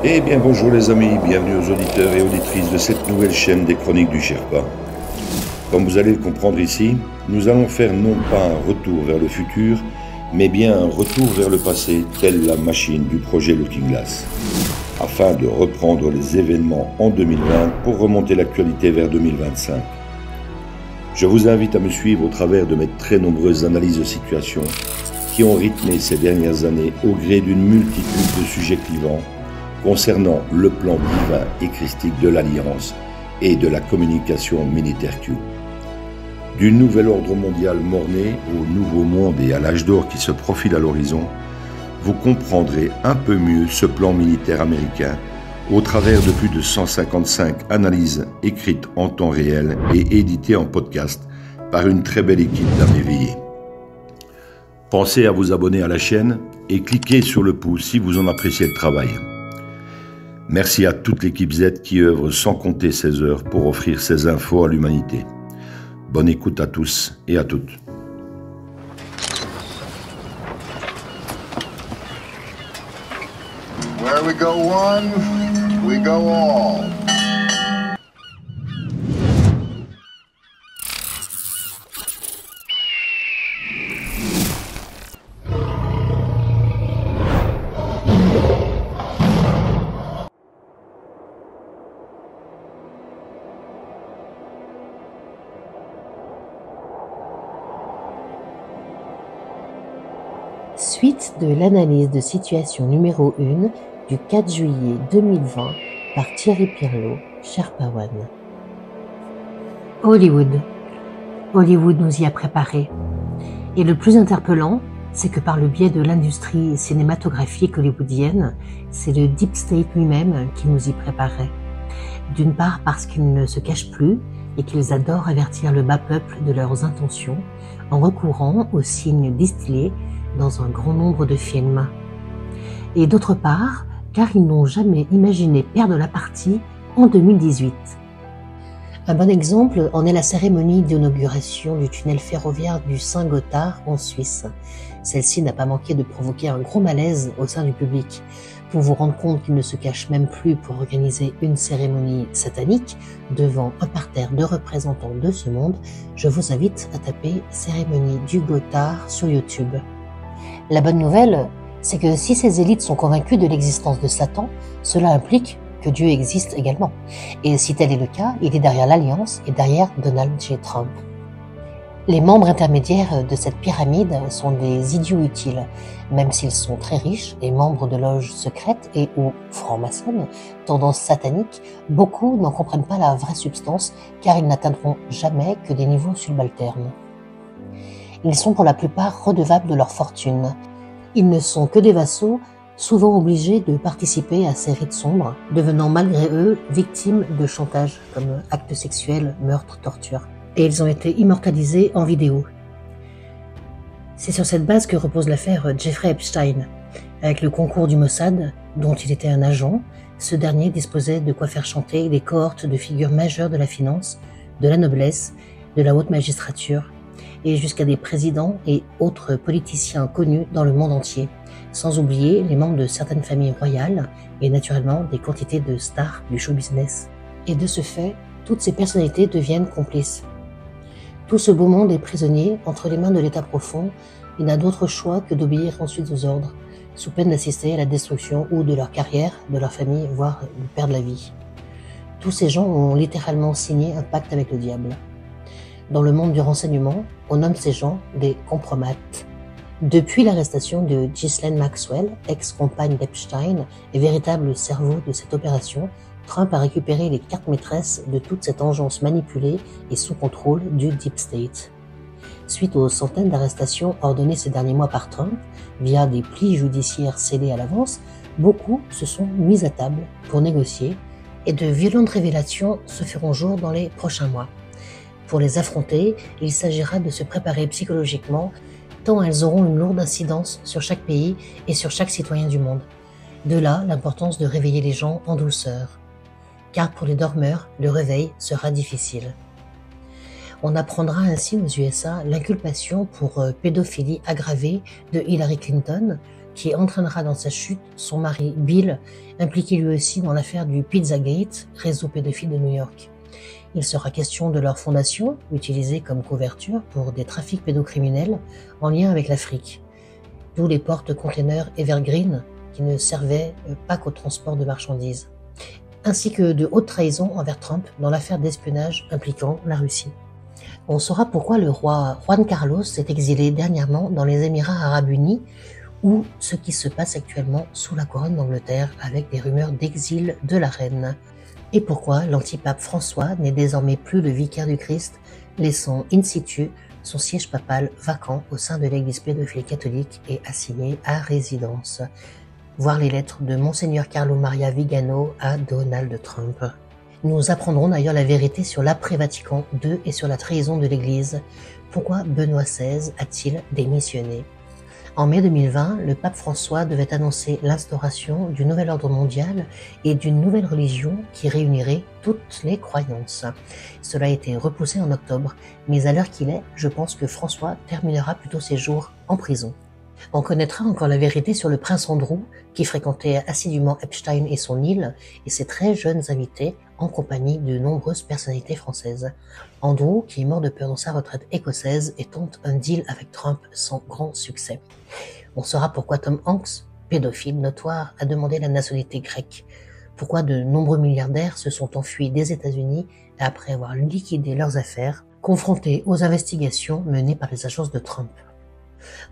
Eh bien bonjour les amis, bienvenue aux auditeurs et auditrices de cette nouvelle chaîne des Chroniques du Sherpa. Comme vous allez le comprendre ici, nous allons faire non pas un retour vers le futur, mais bien un retour vers le passé, telle la machine du projet Looking Glass, afin de reprendre les événements en 2020 pour remonter l'actualité vers 2025. Je vous invite à me suivre au travers de mes très nombreuses analyses de situation qui ont rythmé ces dernières années au gré d'une multitude de sujets clivants concernant le plan divin et christique de l'Alliance et de la communication militaire Q. Du nouvel ordre mondial mort-né au nouveau monde et à l'âge d'or qui se profile à l'horizon, vous comprendrez un peu mieux ce plan militaire américain au travers de plus de 155 analyses écrites en temps réel et éditées en podcast par une très belle équipe d'âmes éveillées. Pensez à vous abonner à la chaîne et cliquez sur le pouce si vous en appréciez le travail. Merci à toute l'équipe Z qui œuvre sans compter ses heures pour offrir ces infos à l'humanité. Bonne écoute à tous et à toutes. Where we go one, we go all. Suite de l'analyse de situation numéro 1 du 4 juillet 2020 par Thierry Pirlot, Sherpa One. Hollywood. Hollywood nous y a préparés. Et le plus interpellant, c'est que par le biais de l'industrie cinématographique hollywoodienne, c'est le Deep State lui-même qui nous y préparait. D'une part parce qu'ils ne se cachent plus et qu'ils adorent avertir le bas peuple de leurs intentions en recourant aux signes distillés dans un grand nombre de films. Et d'autre part, car ils n'ont jamais imaginé perdre la partie en 2018. Un bon exemple en est la cérémonie d'inauguration du tunnel ferroviaire du Saint-Gothard en Suisse. Celle-ci n'a pas manqué de provoquer un gros malaise au sein du public. Pour vous rendre compte qu'ils ne se cachent même plus pour organiser une cérémonie satanique devant un parterre de représentants de ce monde, je vous invite à taper cérémonie du Gothard sur YouTube. La bonne nouvelle, c'est que si ces élites sont convaincues de l'existence de Satan, cela implique que Dieu existe également. Et si tel est le cas, il est derrière l'Alliance et derrière Donald J. Trump. Les membres intermédiaires de cette pyramide sont des idiots utiles, même s'ils sont très riches et membres de loges secrètes et ou francs-maçonnes, tendance satanique, beaucoup n'en comprennent pas la vraie substance car ils n'atteindront jamais que des niveaux subalternes. Ils sont pour la plupart redevables de leur fortune. Ils ne sont que des vassaux, souvent obligés de participer à ces rites sombres, devenant malgré eux victimes de chantage comme actes sexuels, meurtres, tortures. Et ils ont été immortalisés en vidéo. C'est sur cette base que repose l'affaire Jeffrey Epstein. Avec le concours du Mossad, dont il était un agent, ce dernier disposait de quoi faire chanter les cohortes de figures majeures de la finance, de la noblesse, de la haute magistrature, et jusqu'à des présidents et autres politiciens connus dans le monde entier, sans oublier les membres de certaines familles royales et naturellement des quantités de stars du show business. Et de ce fait, toutes ces personnalités deviennent complices. Tout ce beau monde est prisonnier entre les mains de l'État profond et n'a d'autre choix que d'obéir ensuite aux ordres, sous peine d'assister à la destruction ou de leur carrière, de leur famille, voire de perdre la vie. Tous ces gens ont littéralement signé un pacte avec le diable. Dans le monde du renseignement, on nomme ces gens des compromates. Depuis l'arrestation de Ghislaine Maxwell, ex-compagne d'Epstein et véritable cerveau de cette opération, Trump a récupéré les cartes maîtresses de toute cette engeance manipulée et sous contrôle du Deep State. Suite aux centaines d'arrestations ordonnées ces derniers mois par Trump, via des plis judiciaires scellés à l'avance, beaucoup se sont mis à table pour négocier et de violentes révélations se feront jour dans les prochains mois. Pour les affronter, il s'agira de se préparer psychologiquement, tant elles auront une lourde incidence sur chaque pays et sur chaque citoyen du monde. De là, l'importance de réveiller les gens en douceur. Car pour les dormeurs, le réveil sera difficile. On apprendra ainsi aux USA l'inculpation pour pédophilie aggravée de Hillary Clinton, qui entraînera dans sa chute son mari Bill, impliqué lui aussi dans l'affaire du Pizzagate, réseau pédophile de New York. Il sera question de leur fondation, utilisée comme couverture pour des trafics pédocriminels en lien avec l'Afrique, d'où les porte-containers Evergreen qui ne servaient pas qu'au transport de marchandises, ainsi que de hautes trahisons envers Trump dans l'affaire d'espionnage impliquant la Russie. On saura pourquoi le roi Juan Carlos s'est exilé dernièrement dans les Émirats arabes unis, ou ce qui se passe actuellement sous la couronne d'Angleterre avec des rumeurs d'exil de la reine, et pourquoi l'antipape François n'est désormais plus le vicaire du Christ, laissant in situ son siège papal vacant au sein de l'église pédophile catholique et assigné à résidence. Voir les lettres de Monseigneur Carlo Maria Vigano à Donald Trump. Nous apprendrons d'ailleurs la vérité sur l'après-Vatican II et sur la trahison de l'Église. Pourquoi Benoît XVI a-t-il démissionné? En mai 2020, le pape François devait annoncer l'instauration du nouvel ordre mondial et d'une nouvelle religion qui réunirait toutes les croyances. Cela a été repoussé en octobre, mais à l'heure qu'il est, je pense que François terminera plutôt ses jours en prison. On connaîtra encore la vérité sur le prince Andrew, qui fréquentait assidûment Epstein et son île, et ses très jeunes invités, en compagnie de nombreuses personnalités françaises. Andrew, qui est mort de peur dans sa retraite écossaise et tente un deal avec Trump sans grand succès. On saura pourquoi Tom Hanks, pédophile notoire, a demandé la nationalité grecque. Pourquoi de nombreux milliardaires se sont enfuis des États-Unis après avoir liquidé leurs affaires, confrontés aux investigations menées par les agences de Trump.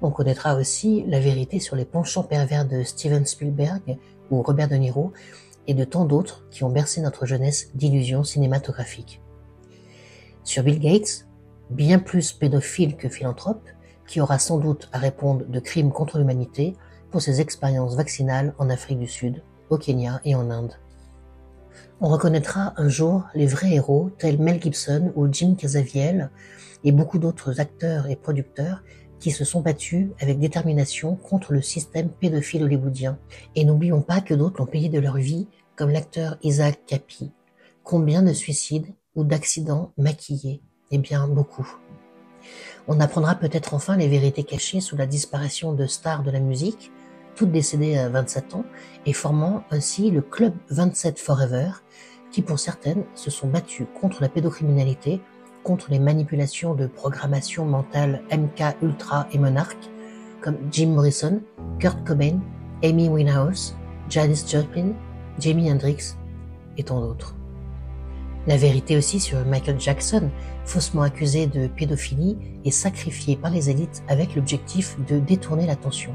On connaîtra aussi la vérité sur les penchants pervers de Steven Spielberg ou Robert De Niro et de tant d'autres qui ont bercé notre jeunesse d'illusions cinématographiques. Sur Bill Gates, bien plus pédophile que philanthrope, qui aura sans doute à répondre de crimes contre l'humanité pour ses expériences vaccinales en Afrique du Sud, au Kenya et en Inde. On reconnaîtra un jour les vrais héros tels Mel Gibson ou Jim Caviezel et beaucoup d'autres acteurs et producteurs qui se sont battus avec détermination contre le système pédophile hollywoodien. Et n'oublions pas que d'autres l'ont payé de leur vie, comme l'acteur Isaac Capi. Combien de suicides ou d'accidents maquillés? Eh bien, beaucoup. On apprendra peut-être enfin les vérités cachées sous la disparition de stars de la musique, toutes décédées à 27 ans, et formant ainsi le Club 27 Forever, qui pour certaines se sont battues contre la pédocriminalité, contre les manipulations de programmation mentale MK Ultra et Monarch, comme Jim Morrison, Kurt Cobain, Amy Winehouse, Janis Joplin, Jimi Hendrix et tant d'autres. La vérité aussi sur Michael Jackson, faussement accusé de pédophilie et sacrifié par les élites avec l'objectif de détourner l'attention.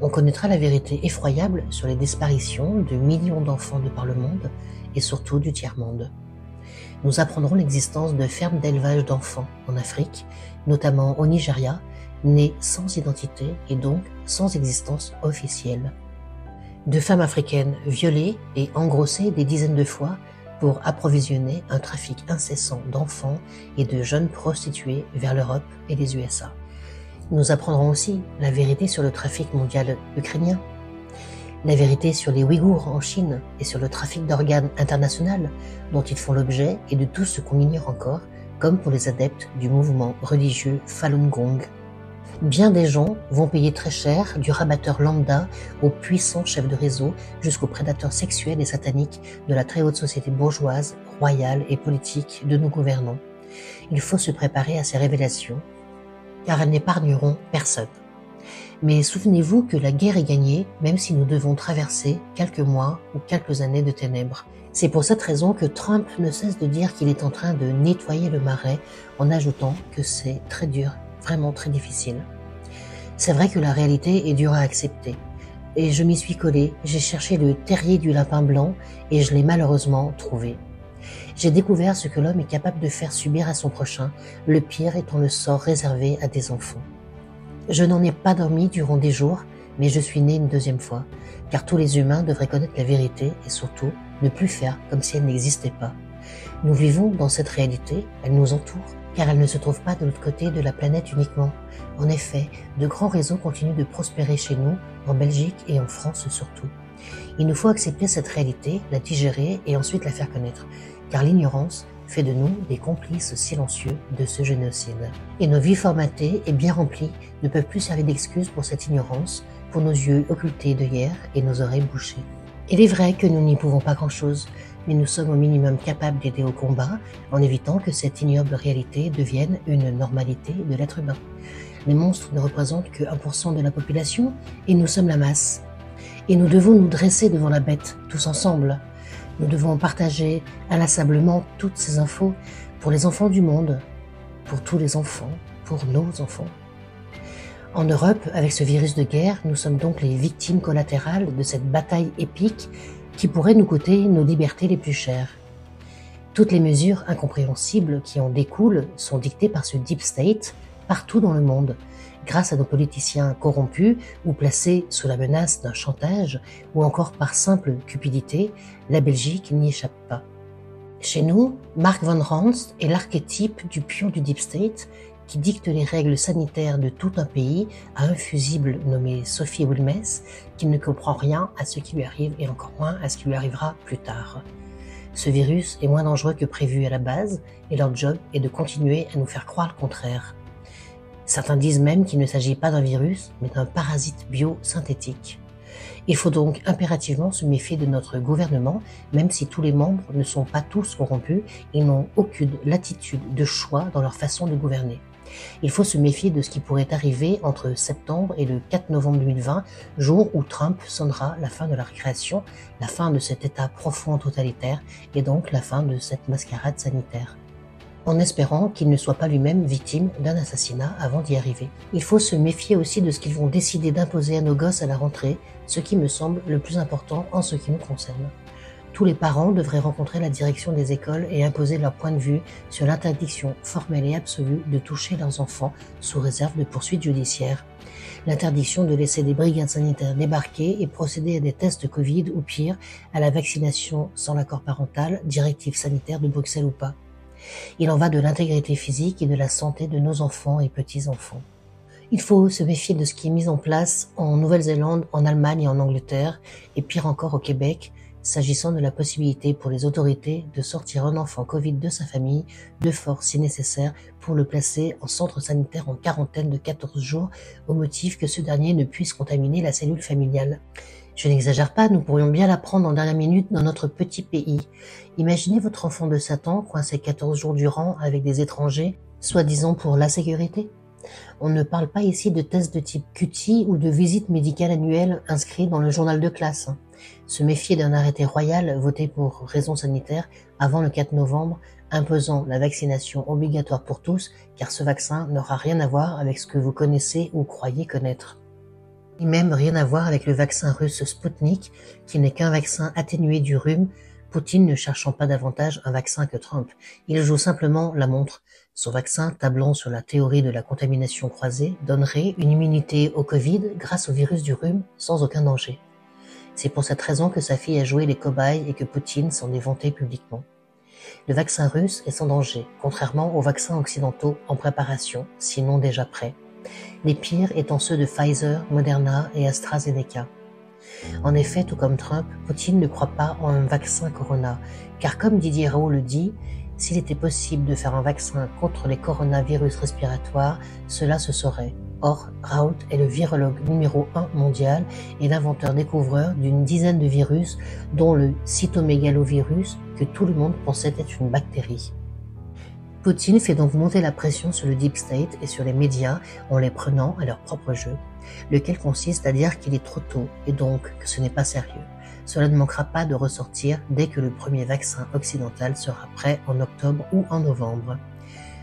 On connaîtra la vérité effroyable sur les disparitions de millions d'enfants de par le monde et surtout du tiers-monde. Nous apprendrons l'existence de fermes d'élevage d'enfants en Afrique, notamment au Nigeria, nées sans identité et donc sans existence officielle. De femmes africaines violées et engrossées des dizaines de fois pour approvisionner un trafic incessant d'enfants et de jeunes prostituées vers l'Europe et les USA. Nous apprendrons aussi la vérité sur le trafic mondial ukrainien, la vérité sur les Ouïghours en Chine et sur le trafic d'organes international dont ils font l'objet et de tout ce qu'on ignore encore, comme pour les adeptes du mouvement religieux Falun Gong. Bien des gens vont payer très cher, du rabatteur lambda au puissant chef de réseau jusqu'aux prédateurs sexuels et sataniques de la très haute société bourgeoise, royale et politique de nos gouvernants. Il faut se préparer à ces révélations, car elles n'épargneront personne. Mais souvenez-vous que la guerre est gagnée, même si nous devons traverser quelques mois ou quelques années de ténèbres. C'est pour cette raison que Trump ne cesse de dire qu'il est en train de nettoyer le marais en ajoutant que c'est très dur, vraiment très difficile. C'est vrai que la réalité est dure à accepter. Et je m'y suis collé, j'ai cherché le terrier du lapin blanc et je l'ai malheureusement trouvé. J'ai découvert ce que l'homme est capable de faire subir à son prochain, le pire étant le sort réservé à des enfants. Je n'en ai pas dormi durant des jours, mais je suis né une deuxième fois, car tous les humains devraient connaître la vérité et surtout ne plus faire comme si elle n'existait pas. Nous vivons dans cette réalité, elle nous entoure, car elle ne se trouve pas de l'autre côté de la planète uniquement. En effet, de grands réseaux continuent de prospérer chez nous, en Belgique et en France surtout. Il nous faut accepter cette réalité, la digérer et ensuite la faire connaître, car l'ignorance fait de nous des complices silencieux de ce génocide. Et nos vies formatées et bien remplies ne peuvent plus servir d'excuse pour cette ignorance, pour nos yeux occultés d'œillères et nos oreilles bouchées. Il est vrai que nous n'y pouvons pas grand-chose, mais nous sommes au minimum capables d'aider au combat en évitant que cette ignoble réalité devienne une normalité de l'être humain. Les monstres ne représentent que 1% de la population et nous sommes la masse. Et nous devons nous dresser devant la bête, tous ensemble. Nous devons partager inlassablement toutes ces infos pour les enfants du monde, pour tous les enfants, pour nos enfants. En Europe, avec ce virus de guerre, nous sommes donc les victimes collatérales de cette bataille épique qui pourrait nous coûter nos libertés les plus chères. Toutes les mesures incompréhensibles qui en découlent sont dictées par ce deep state partout dans le monde, grâce à nos politiciens corrompus ou placés sous la menace d'un chantage ou encore par simple cupidité, la Belgique n'y échappe pas. Chez nous, Mark Van Ranst est l'archétype du pion du deep state qui dicte les règles sanitaires de tout un pays à un fusible nommé Sophie Wilmès, qui ne comprend rien à ce qui lui arrive et encore moins à ce qui lui arrivera plus tard. Ce virus est moins dangereux que prévu à la base et leur job est de continuer à nous faire croire le contraire. Certains disent même qu'il ne s'agit pas d'un virus, mais d'un parasite biosynthétique. Il faut donc impérativement se méfier de notre gouvernement, même si tous les membres ne sont pas tous corrompus, ils n'ont aucune latitude de choix dans leur façon de gouverner. Il faut se méfier de ce qui pourrait arriver entre septembre et le 4 novembre 2020, jour où Trump sonnera la fin de la récréation, la fin de cet état profond totalitaire et donc la fin de cette mascarade sanitaire. En espérant qu'il ne soit pas lui-même victime d'un assassinat avant d'y arriver. Il faut se méfier aussi de ce qu'ils vont décider d'imposer à nos gosses à la rentrée, ce qui me semble le plus important en ce qui nous concerne. Tous les parents devraient rencontrer la direction des écoles et imposer leur point de vue sur l'interdiction formelle et absolue de toucher leurs enfants sous réserve de poursuites judiciaires. L'interdiction de laisser des brigades sanitaires débarquer et procéder à des tests Covid ou pire, à la vaccination sans l'accord parental, directive sanitaire de Bruxelles ou pas. Il en va de l'intégrité physique et de la santé de nos enfants et petits-enfants. Il faut se méfier de ce qui est mis en place en Nouvelle-Zélande, en Allemagne et en Angleterre, et pire encore au Québec, s'agissant de la possibilité pour les autorités de sortir un enfant Covid de sa famille, de force si nécessaire, pour le placer en centre sanitaire en quarantaine de 14 jours, au motif que ce dernier ne puisse contaminer la cellule familiale. Je n'exagère pas, nous pourrions bien l'apprendre en dernière minute dans notre petit pays. Imaginez votre enfant de 7 ans coincé 14 jours durant avec des étrangers, soi-disant pour la sécurité. On ne parle pas ici de tests de type QT ou de visite médicale annuelle inscrits dans le journal de classe. Se méfier d'un arrêté royal voté pour raisons sanitaires avant le 4 novembre, imposant la vaccination obligatoire pour tous, car ce vaccin n'aura rien à voir avec ce que vous connaissez ou croyez connaître. Ni même rien à voir avec le vaccin russe Sputnik, qui n'est qu'un vaccin atténué du rhume, Poutine ne cherchant pas davantage un vaccin que Trump. Il joue simplement la montre. Son vaccin, tablant sur la théorie de la contamination croisée, donnerait une immunité au Covid grâce au virus du rhume sans aucun danger. C'est pour cette raison que sa fille a joué les cobayes et que Poutine s'en est vanté publiquement. Le vaccin russe est sans danger, contrairement aux vaccins occidentaux en préparation, sinon déjà prêts. Les pires étant ceux de Pfizer, Moderna et AstraZeneca. En effet, tout comme Trump, Poutine ne croit pas en un vaccin Corona, car comme Didier Raoult le dit, s'il était possible de faire un vaccin contre les coronavirus respiratoires, cela se saurait. Or, Raoult est le virologue numéro 1 mondial et l'inventeur-découvreur d'une dizaine de virus, dont le cytomégalovirus, que tout le monde pensait être une bactérie. Poutine fait donc monter la pression sur le Deep State et sur les médias en les prenant à leur propre jeu, lequel consiste à dire qu'il est trop tôt et donc que ce n'est pas sérieux. Cela ne manquera pas de ressortir dès que le premier vaccin occidental sera prêt en octobre ou en novembre.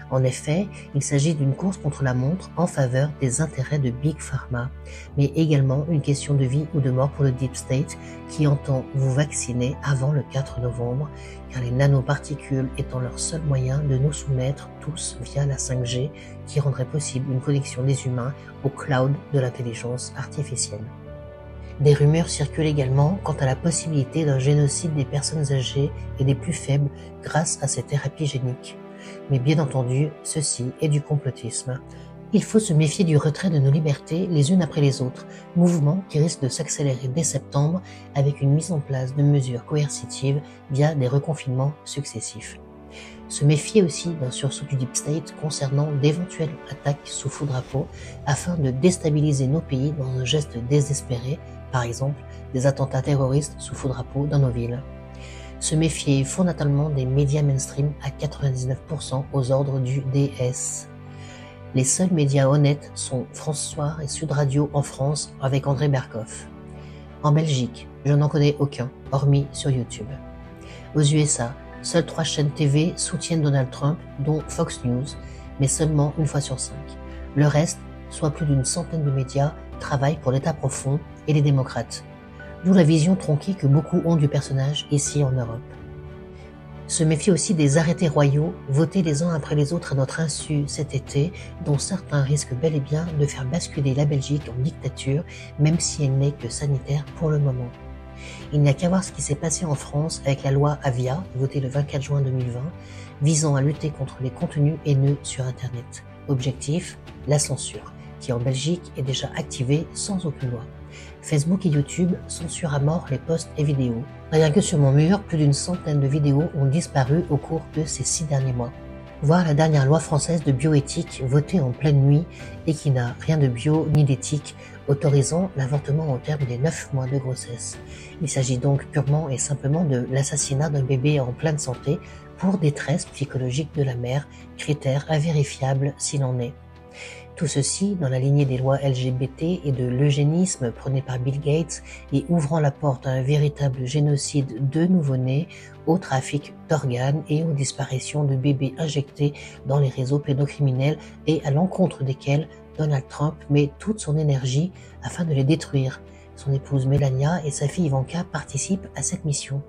En effet, il s'agit d'une course contre la montre en faveur des intérêts de Big Pharma, mais également une question de vie ou de mort pour le Deep State qui entend vous vacciner avant le 4 novembre, car les nanoparticules étant leur seul moyen de nous soumettre tous via la 5G qui rendrait possible une connexion des humains au cloud de l'intelligence artificielle. Des rumeurs circulent également quant à la possibilité d'un génocide des personnes âgées et des plus faibles grâce à ces thérapies géniques. Mais bien entendu, ceci est du complotisme. Il faut se méfier du retrait de nos libertés les unes après les autres, mouvement qui risque de s'accélérer dès septembre avec une mise en place de mesures coercitives via des reconfinements successifs. Se méfier aussi d'un sursaut du Deep State concernant d'éventuelles attaques sous faux drapeau afin de déstabiliser nos pays dans un geste désespéré, par exemple des attentats terroristes sous faux drapeau dans nos villes. Se méfier fondamentalement des médias mainstream à 99% aux ordres du DS. Les seuls médias honnêtes sont France Soir et Sud Radio en France avec André Berkoff. En Belgique, je n'en connais aucun, hormis sur YouTube. Aux USA, seules 3 chaînes TV soutiennent Donald Trump, dont Fox News, mais seulement une fois sur 5. Le reste, soit plus d'une centaine de médias, travaillent pour l'État profond et les démocrates. D'où la vision tronquée que beaucoup ont du personnage ici en Europe. Se méfier aussi des arrêtés royaux votés les uns après les autres à notre insu cet été, dont certains risquent bel et bien de faire basculer la Belgique en dictature, même si elle n'est que sanitaire pour le moment. Il n'y a qu'à voir ce qui s'est passé en France avec la loi Avia, votée le 24 juin 2020, visant à lutter contre les contenus haineux sur Internet. Objectif, la censure, qui en Belgique est déjà activée sans aucune loi. Facebook et YouTube censurent à mort les posts et vidéos. Rien que sur mon mur, plus d'une centaine de vidéos ont disparu au cours de ces 6 derniers mois. Voir la dernière loi française de bioéthique votée en pleine nuit et qui n'a rien de bio ni d'éthique, autorisant l'avortement au terme des 9 mois de grossesse. Il s'agit donc purement et simplement de l'assassinat d'un bébé en pleine santé pour détresse psychologique de la mère, critère invérifiable s'il en est. Tout ceci dans la lignée des lois LGBT et de l'eugénisme prôné par Bill Gates et ouvrant la porte à un véritable génocide de nouveau-nés, au trafic d'organes et aux disparitions de bébés injectés dans les réseaux pédocriminels et à l'encontre desquels Donald Trump met toute son énergie afin de les détruire. Son épouse Melania et sa fille Ivanka participent à cette mission.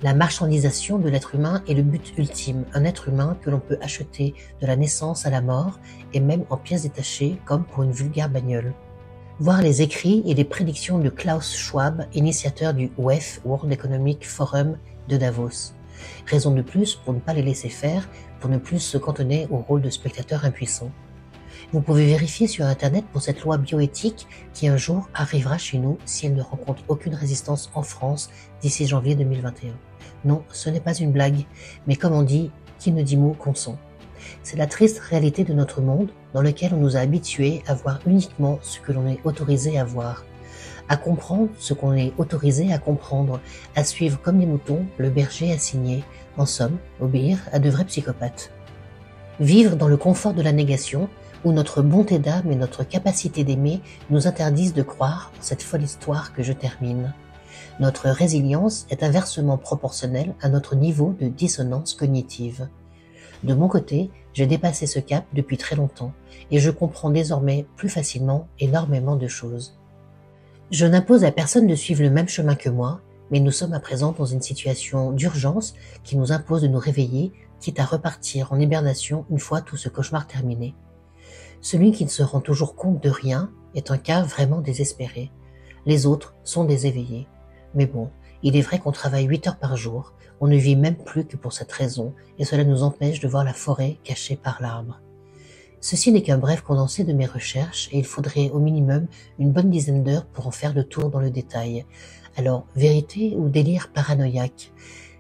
La marchandisation de l'être humain est le but ultime, un être humain que l'on peut acheter de la naissance à la mort et même en pièces détachées comme pour une vulgaire bagnole. Voir les écrits et les prédictions de Klaus Schwab, initiateur du WEF, World Economic Forum de Davos. Raison de plus pour ne pas les laisser faire, pour ne plus se cantonner au rôle de spectateur impuissant. Vous pouvez vérifier sur Internet pour cette loi bioéthique qui un jour arrivera chez nous si elle ne rencontre aucune résistance en France d'ici janvier 2021. Non, ce n'est pas une blague, mais comme on dit, qui ne dit mot consent. C'est la triste réalité de notre monde dans lequel on nous a habitués à voir uniquement ce que l'on est autorisé à voir, à comprendre ce qu'on est autorisé à comprendre, à suivre comme des moutons le berger assigné, en somme, obéir à de vrais psychopathes. Vivre dans le confort de la négation, où notre bonté d'âme et notre capacité d'aimer nous interdisent de croire en cette folle histoire que je termine. Notre résilience est inversement proportionnelle à notre niveau de dissonance cognitive. De mon côté, j'ai dépassé ce cap depuis très longtemps et je comprends désormais plus facilement énormément de choses. Je n'impose à personne de suivre le même chemin que moi, mais nous sommes à présent dans une situation d'urgence qui nous impose de nous réveiller, quitte à repartir en hibernation une fois tout ce cauchemar terminé. Celui qui ne se rend toujours compte de rien est un cas vraiment désespéré. Les autres sont des éveillés. Mais bon, il est vrai qu'on travaille 8 heures par jour, on ne vit même plus que pour cette raison, et cela nous empêche de voir la forêt cachée par l'arbre. Ceci n'est qu'un bref condensé de mes recherches, et il faudrait au minimum une bonne dizaine d'heures pour en faire le tour dans le détail. Alors, vérité ou délire paranoïaque?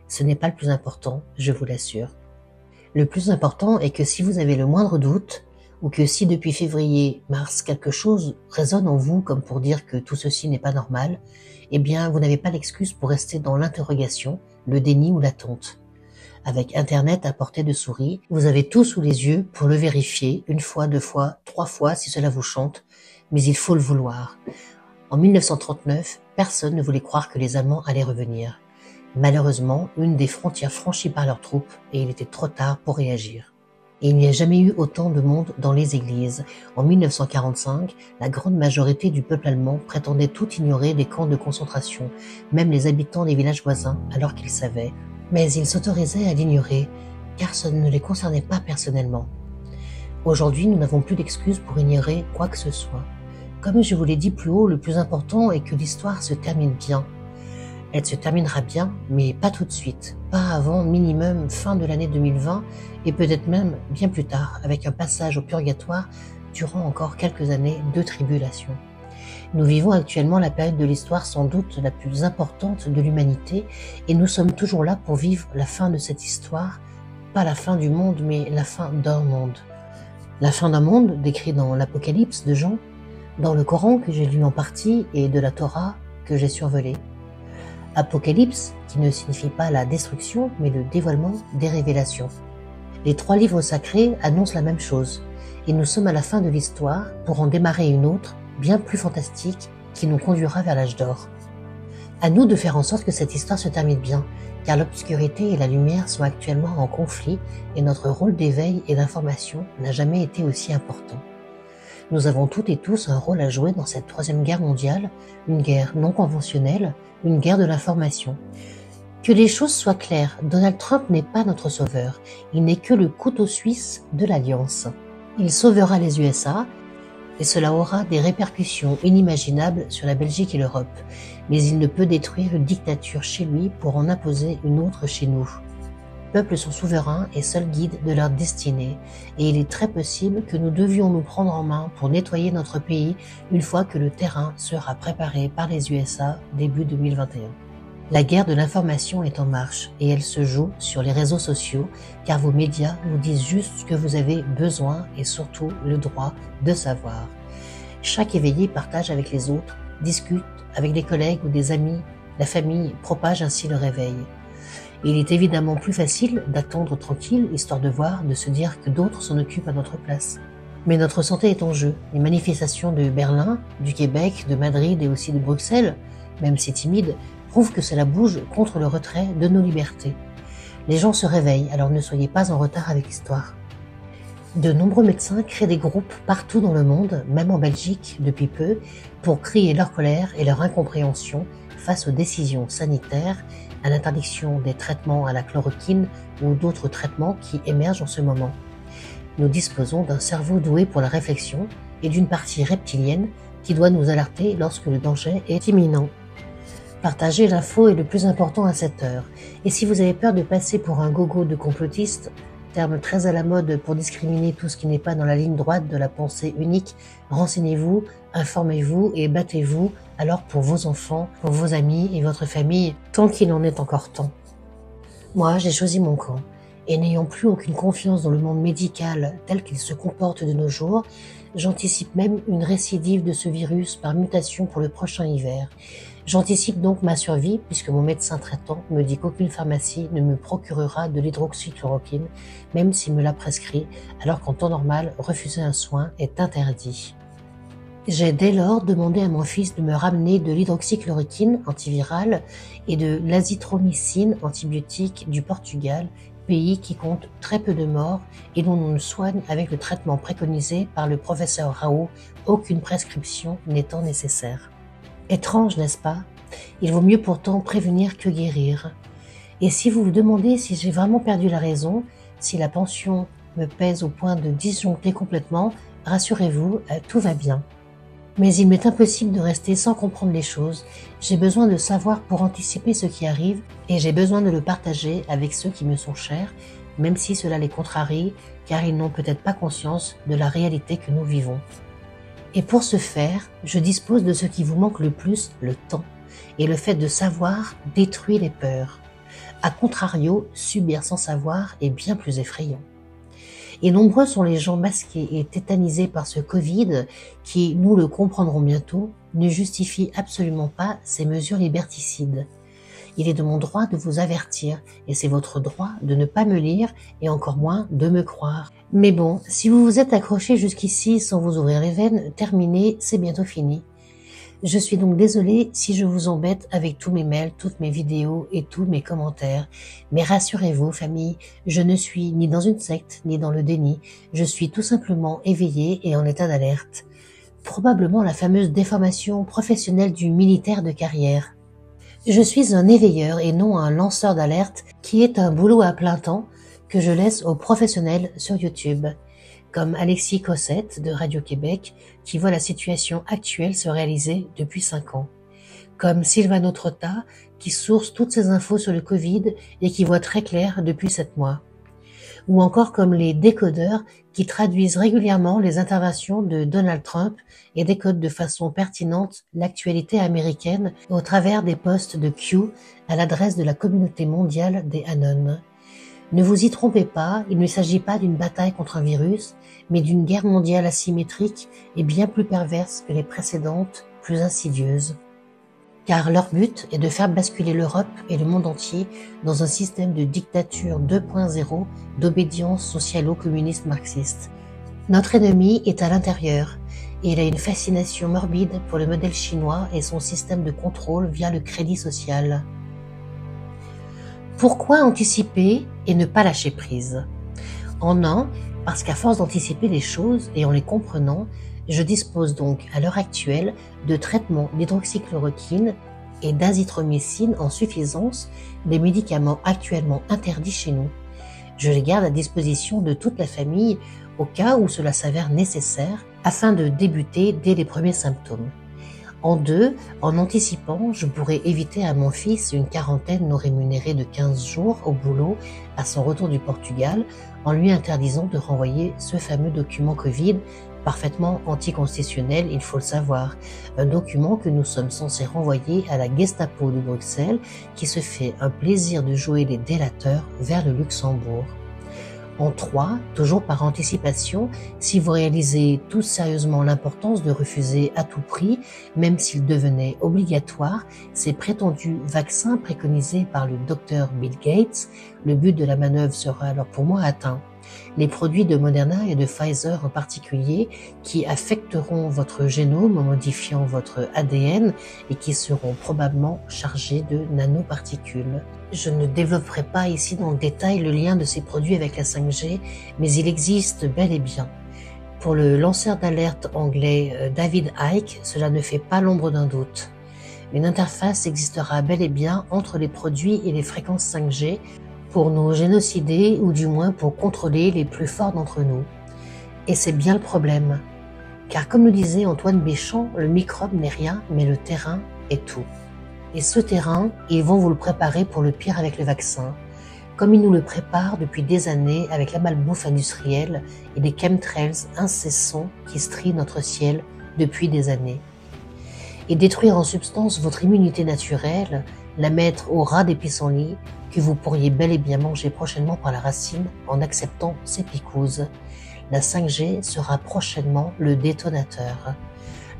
Ce n'est pas le plus important, je vous l'assure. Le plus important est que si vous avez le moindre doute, ou que si depuis février-mars quelque chose résonne en vous comme pour dire que tout ceci n'est pas normal, eh bien vous n'avez pas l'excuse pour rester dans l'interrogation, le déni ou l'attente. Avec Internet à portée de souris, vous avez tout sous les yeux pour le vérifier, 1 fois, 2 fois, 3 fois si cela vous chante, mais il faut le vouloir. En 1939, personne ne voulait croire que les Allemands allaient revenir. Malheureusement, une des frontières franchies par leurs troupes et il était trop tard pour réagir. Et il n'y a jamais eu autant de monde dans les églises. En 1945, la grande majorité du peuple allemand prétendait tout ignorer des camps de concentration, même les habitants des villages voisins, alors qu'ils savaient. Mais ils s'autorisaient à l'ignorer, car ça ne les concernait pas personnellement. Aujourd'hui, nous n'avons plus d'excuses pour ignorer quoi que ce soit. Comme je vous l'ai dit plus haut, le plus important est que l'histoire se termine bien. Elle se terminera bien, mais pas tout de suite, pas avant minimum fin de l'année 2020 et peut-être même bien plus tard, avec un passage au purgatoire durant encore quelques années de tribulation. Nous vivons actuellement la période de l'histoire sans doute la plus importante de l'humanité et nous sommes toujours là pour vivre la fin de cette histoire, pas la fin du monde, mais la fin d'un monde. La fin d'un monde décrit dans l'Apocalypse de Jean, dans le Coran que j'ai lu en partie et de la Torah que j'ai survolée. Apocalypse qui ne signifie pas la destruction, mais le dévoilement des révélations. Les 3 livres sacrés annoncent la même chose, et nous sommes à la fin de l'histoire pour en démarrer une autre, bien plus fantastique, qui nous conduira vers l'âge d'or. À nous de faire en sorte que cette histoire se termine bien, car l'obscurité et la lumière sont actuellement en conflit et notre rôle d'éveil et d'information n'a jamais été aussi important. Nous avons toutes et tous un rôle à jouer dans cette 3e guerre mondiale, une guerre non conventionnelle, une guerre de l'information. Que les choses soient claires, Donald Trump n'est pas notre sauveur, il n'est que le couteau suisse de l'Alliance. Il sauvera les USA, et cela aura des répercussions inimaginables sur la Belgique et l'Europe, mais il ne peut détruire une dictature chez lui pour en imposer une autre chez nous. Les peuples sont souverains et seuls guides de leur destinée, et il est très possible que nous devions nous prendre en main pour nettoyer notre pays une fois que le terrain sera préparé par les USA début 2021. La guerre de l'information est en marche et elle se joue sur les réseaux sociaux car vos médias vous disent juste ce que vous avez besoin et surtout le droit de savoir. Chaque éveillé partage avec les autres, discute avec des collègues ou des amis, la famille propage ainsi le réveil. Il est évidemment plus facile d'attendre tranquille histoire de voir, de se dire que d'autres s'en occupent à notre place. Mais notre santé est en jeu. Les manifestations de Berlin, du Québec, de Madrid et aussi de Bruxelles, même si timides, prouve que cela bouge contre le retrait de nos libertés. Les gens se réveillent, alors ne soyez pas en retard avec l'histoire. De nombreux médecins créent des groupes partout dans le monde, même en Belgique depuis peu, pour crier leur colère et leur incompréhension face aux décisions sanitaires, à l'interdiction des traitements à la chloroquine ou d'autres traitements qui émergent en ce moment. Nous disposons d'un cerveau doué pour la réflexion et d'une partie reptilienne qui doit nous alerter lorsque le danger est imminent. Partager l'info est le plus important à cette heure. Et si vous avez peur de passer pour un gogo de complotiste, terme très à la mode pour discriminer tout ce qui n'est pas dans la ligne droite de la pensée unique, renseignez-vous, informez-vous et battez-vous alors pour vos enfants, pour vos amis et votre famille, tant qu'il en est encore temps. Moi, j'ai choisi mon camp. Et n'ayant plus aucune confiance dans le monde médical tel qu'il se comporte de nos jours, j'anticipe même une récidive de ce virus par mutation pour le prochain hiver. J'anticipe donc ma survie puisque mon médecin traitant me dit qu'aucune pharmacie ne me procurera de l'hydroxychloroquine, même s'il me l'a prescrit, alors qu'en temps normal, refuser un soin est interdit. J'ai dès lors demandé à mon fils de me ramener de l'hydroxychloroquine antivirale et de l'azithromycine antibiotique du Portugal, pays qui compte très peu de morts et dont on ne soigne avec le traitement préconisé par le professeur Raoult, aucune prescription n'étant nécessaire. Étrange, n'est-ce pas? Il vaut mieux pourtant prévenir que guérir. Et si vous vous demandez si j'ai vraiment perdu la raison, si la pension me pèse au point de disjoncter complètement, rassurez-vous, tout va bien. Mais il m'est impossible de rester sans comprendre les choses. J'ai besoin de savoir pour anticiper ce qui arrive et j'ai besoin de le partager avec ceux qui me sont chers, même si cela les contrarie, car ils n'ont peut-être pas conscience de la réalité que nous vivons. Et pour ce faire, je dispose de ce qui vous manque le plus, le temps. Et le fait de savoir détruit les peurs. A contrario, subir sans savoir est bien plus effrayant. Et nombreux sont les gens masqués et tétanisés par ce Covid qui, nous le comprendrons bientôt, ne justifie absolument pas ces mesures liberticides. Il est de mon droit de vous avertir et c'est votre droit de ne pas me lire et encore moins de me croire. Mais bon, si vous vous êtes accroché jusqu'ici sans vous ouvrir les veines, terminé, c'est bientôt fini. Je suis donc désolée si je vous embête avec tous mes mails, toutes mes vidéos et tous mes commentaires. Mais rassurez-vous, famille, je ne suis ni dans une secte, ni dans le déni. Je suis tout simplement éveillée et en état d'alerte. Probablement la fameuse déformation professionnelle du militaire de carrière. Je suis un éveilleur et non un lanceur d'alerte qui est un boulot à plein temps que je laisse aux professionnels sur YouTube, comme Alexis Cossette de Radio-Québec qui voit la situation actuelle se réaliser depuis 5 ans, comme Sylvano Trotta qui source toutes ses infos sur le Covid et qui voit très clair depuis 7 mois, ou encore comme les décodeurs qui traduisent régulièrement les interventions de Donald Trump et décodent de façon pertinente l'actualité américaine au travers des posts de Q à l'adresse de la communauté mondiale des Anon. Ne vous y trompez pas, il ne s'agit pas d'une bataille contre un virus, mais d'une guerre mondiale asymétrique et bien plus perverse que les précédentes, plus insidieuses. Car leur but est de faire basculer l'Europe et le monde entier dans un système de dictature 2.0 d'obédience socialo-communiste marxiste. Notre ennemi est à l'intérieur et il a une fascination morbide pour le modèle chinois et son système de contrôle via le crédit social. Pourquoi anticiper et ne pas lâcher prise? En un, parce qu'à force d'anticiper les choses et en les comprenant, je dispose donc à l'heure actuelle de traitements d'hydroxychloroquine et d'azithromycine en suffisance, des médicaments actuellement interdits chez nous. Je les garde à disposition de toute la famille au cas où cela s'avère nécessaire afin de débuter dès les premiers symptômes. En deux, en anticipant, je pourrais éviter à mon fils une quarantaine non rémunérée de 15 jours au boulot à son retour du Portugal en lui interdisant de renvoyer ce fameux document Covid, parfaitement anticonstitutionnel, il faut le savoir. Un document que nous sommes censés renvoyer à la Gestapo de Bruxelles qui se fait un plaisir de jouer les délateurs vers le Luxembourg. En 3, toujours par anticipation, si vous réalisez tout sérieusement l'importance de refuser à tout prix, même s'il devenait obligatoire, ces prétendus vaccins préconisés par le docteur Bill Gates, le but de la manœuvre sera alors pour moi atteint. Les produits de Moderna et de Pfizer en particulier, qui affecteront votre génome en modifiant votre ADN et qui seront probablement chargés de nanoparticules. Je ne développerai pas ici dans le détail le lien de ces produits avec la 5G, mais il existe bel et bien. Pour le lanceur d'alerte anglais David Icke, cela ne fait pas l'ombre d'un doute. Une interface existera bel et bien entre les produits et les fréquences 5G pour nous génocider ou du moins pour contrôler les plus forts d'entre nous. Et c'est bien le problème. Car comme le disait Antoine Béchamp, le microbe n'est rien, mais le terrain est tout. Et ce terrain, ils vont vous le préparer pour le pire avec le vaccin, comme ils nous le préparent depuis des années avec la malbouffe industrielle et les chemtrails incessants qui strient notre ciel depuis des années. Et détruire en substance votre immunité naturelle, la mettre au ras des pissenlits, que vous pourriez bel et bien manger prochainement par la racine en acceptant ces picouzes. La 5G sera prochainement le détonateur.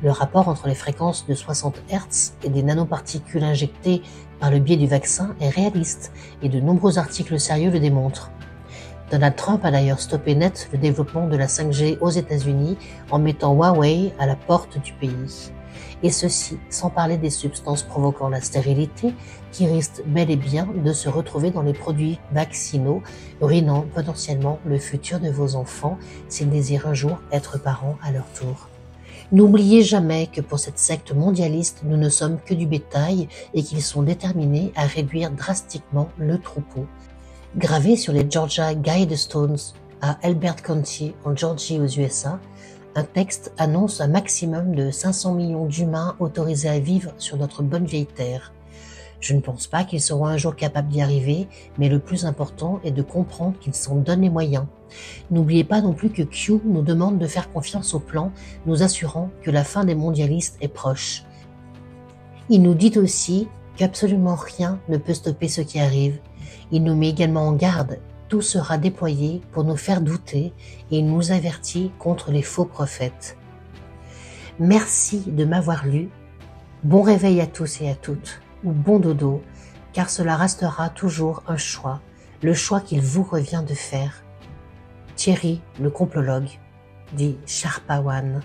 Le rapport entre les fréquences de 60 Hz et des nanoparticules injectées par le biais du vaccin est réaliste et de nombreux articles sérieux le démontrent. Donald Trump a d'ailleurs stoppé net le développement de la 5G aux États-Unis en mettant Huawei à la porte du pays. Et ceci sans parler des substances provoquant la stérilité qui risquent bel et bien de se retrouver dans les produits vaccinaux, ruinant potentiellement le futur de vos enfants s'ils désirent un jour être parents à leur tour. N'oubliez jamais que pour cette secte mondialiste, nous ne sommes que du bétail et qu'ils sont déterminés à réduire drastiquement le troupeau. Gravé sur les Georgia Guidestones à Elbert County en Georgie aux USA, un texte annonce un maximum de 500 millions d'humains autorisés à vivre sur notre bonne vieille terre. Je ne pense pas qu'ils seront un jour capables d'y arriver, mais le plus important est de comprendre qu'ils s'en donnent les moyens. N'oubliez pas non plus que Q nous demande de faire confiance au plan, nous assurant que la fin des mondialistes est proche. Il nous dit aussi qu'absolument rien ne peut stopper ce qui arrive. Il nous met également en garde. Tout sera déployé pour nous faire douter et il nous avertit contre les faux prophètes. Merci de m'avoir lu. Bon réveil à tous et à toutes, ou bon dodo, car cela restera toujours un choix, le choix qu'il vous revient de faire. Thierry, le complologue, dit Sharpawan.